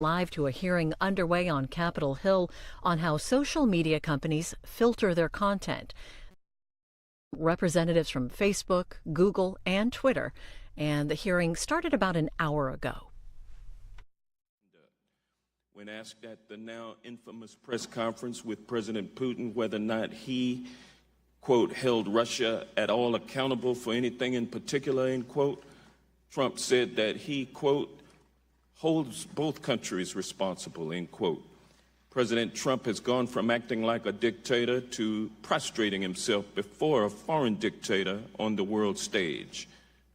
Live to a hearing underway on Capitol Hill on how social media companies filter their content. Representatives from Facebook, Google, and Twitter, and the hearing started about an hour ago. When asked at the now infamous press conference with President Putin whether or not he, quote, held Russia at all accountable for anything in particular, end quote, Trump said that he, quote, holds both countries responsible, end quote. President Trump has gone from acting like a dictator to prostrating himself before a foreign dictator on the world stage.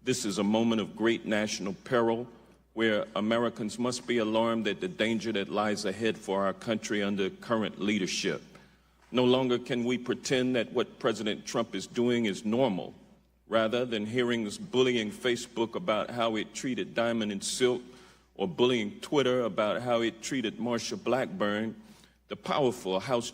This is a moment of great national peril where Americans must be alarmed at the danger that lies ahead for our country under current leadership. No longer can we pretend that what President Trump is doing is normal. Rather than hearing us bullying Facebook about how it treated Diamond and Silk, or bullying Twitter about how it treated Marsha Blackburn, the powerful House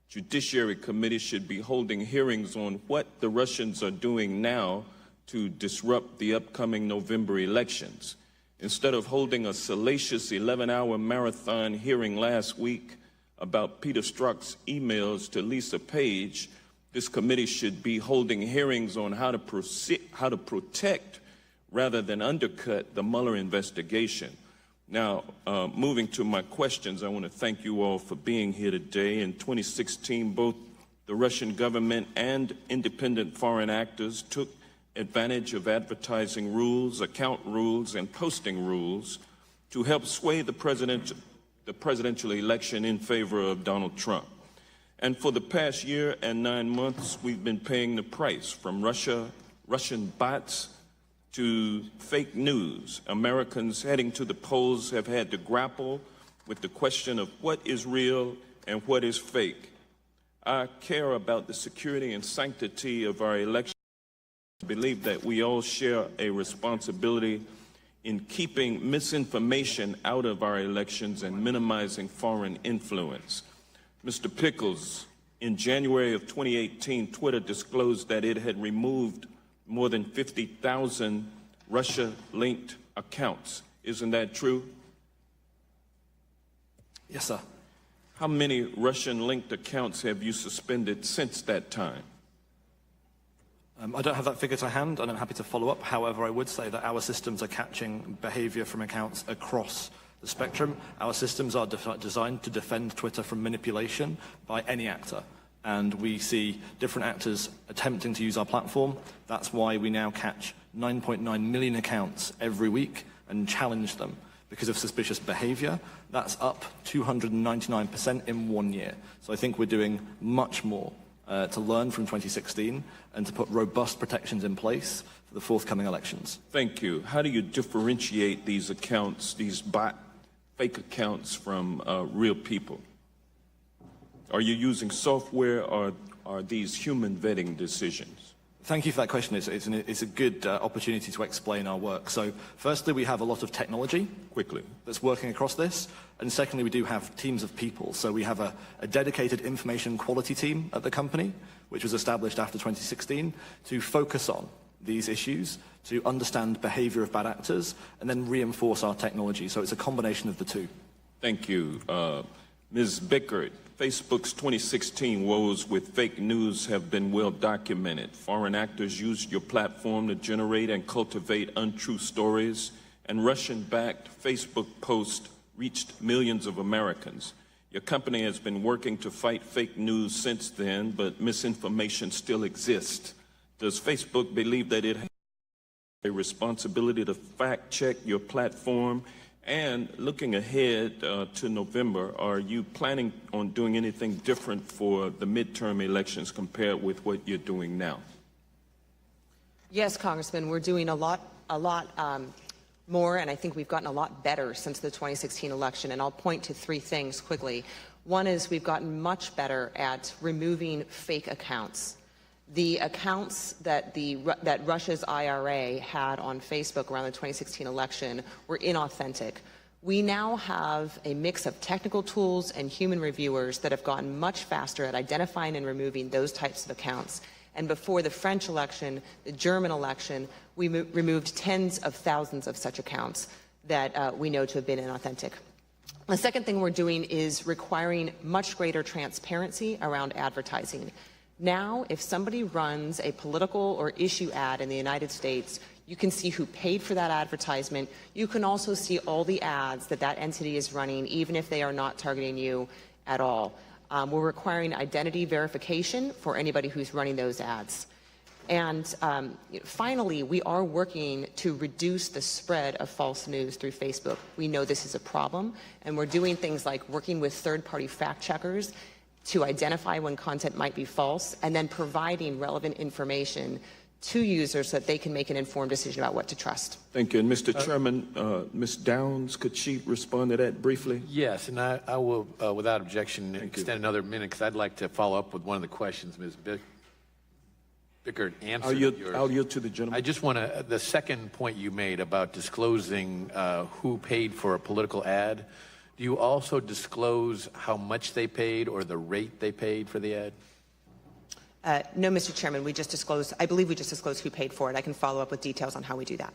Judiciary Committee should be holding hearings on what the Russians are doing now to disrupt the upcoming November elections. Instead of holding a salacious 11-hour marathon hearing last week about Peter Strzok's emails to Lisa Page, this committee should be holding hearings on how to protect rather than undercut the Mueller investigation. Now, moving to my questions, I want to thank you all for being here today. In 2016, both the Russian government and independent foreign actors took advantage of advertising rules, account rules, and posting rules to help sway the presidential election in favor of Donald Trump. And for the past year and 9 months, we've been paying the price, from Russian bots to fake news. Americans heading to the polls have had to grapple with the question of what is real and what is fake. I care about the security and sanctity of our election. I believe that we all share a responsibility in keeping misinformation out of our elections and minimizing foreign influence. Mr. Pickles, in January of 2018, Twitter disclosed that it had removed more than 50,000 Russia-linked accounts. Isn't that true? Yes, sir. How many Russian-linked accounts have you suspended since that time? I don't have that figure to hand, and I'm happy to follow up. However, I would say that our systems are catching behavior from accounts across the spectrum. Our systems are designed to defend Twitter from manipulation by any actor. And we see different actors attempting to use our platform. That's why we now catch 9.9 million accounts every week and challenge them because of suspicious behavior. That's up 299% in 1 year. So I think we're doing much more to learn from 2016 and to put robust protections in place for the forthcoming elections. Thank you. How do you differentiate these accounts, these fake accounts, from real people? Are you using software, or are these human vetting decisions? Thank you for that question. It's a good opportunity to explain our work. So firstly, we have a lot of technology that's working across this. And secondly, we do have teams of people. So we have a dedicated information quality team at the company, which was established after 2016, to focus on these issues, to understand behavior of bad actors, and then reinforce our technology. So it's a combination of the two. Thank you. Ms. Bickert, Facebook's 2016 woes with fake news have been well documented. Foreign actors used your platform to generate and cultivate untrue stories, and Russian-backed Facebook posts reached millions of Americans. Your company has been working to fight fake news since then, but misinformation still exists. Does Facebook believe that it has a responsibility to fact-check your platform? And looking ahead to November, are you planning on doing anything different for the midterm elections compared with what you're doing now? Yes, Congressman, we're doing a lot more, and I think we've gotten a lot better since the 2016 election, and I'll point to 3 things quickly. One is we've gotten much better at removing fake accounts. The accounts that Russia's IRA had on Facebook around the 2016 election were inauthentic. We now have a mix of technical tools and human reviewers that have gotten much faster at identifying and removing those types of accounts. And before the French election, the German election, we removed tens of thousands of such accounts that we know to have been inauthentic. The second thing we're doing is requiring much greater transparency around advertising. Now, if somebody runs a political or issue ad in the United States, you can see who paid for that advertisement. You can also see all the ads that that entity is running, even if they are not targeting you at all. We're requiring identity verification for anybody who's running those ads. And finally, we are working to reduce the spread of false news through Facebook. We know this is a problem, and we're doing things like working with third-party fact checkers to identify when content might be false, and then providing relevant information to users so that they can make an informed decision about what to trust. Thank you. And Mr. Chairman, Ms. Downs, could she respond to that briefly? Yes, and I will, without objection, extend another minute because I'd like to follow up with one of the questions Ms. Bickert answered. I'll yield to the gentleman. I just want to, the second point you made about disclosing who paid for a political ad, do you also disclose how much they paid or the rate they paid for the ad? No, Mr. Chairman, we just disclosed, I believe we just disclosed who paid for it. I can follow up with details on how we do that.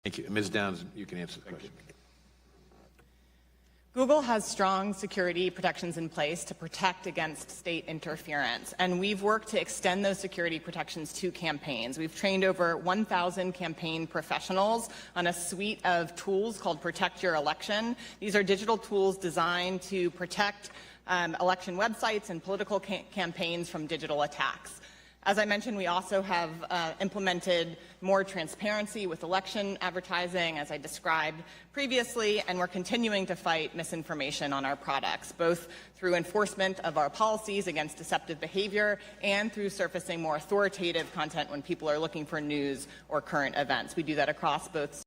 Thank you. Ms. Downs, you can answer the question. Google has strong security protections in place to protect against state interference, and we've worked to extend those security protections to campaigns. We've trained over 1,000 campaign professionals on a suite of tools called Protect Your Election. These are digital tools designed to protect election websites and political campaigns from digital attacks. As I mentioned, we also have implemented more transparency with election advertising, as I described previously, and we're continuing to fight misinformation on our products, both through enforcement of our policies against deceptive behavior and through surfacing more authoritative content when people are looking for news or current events. We do that across both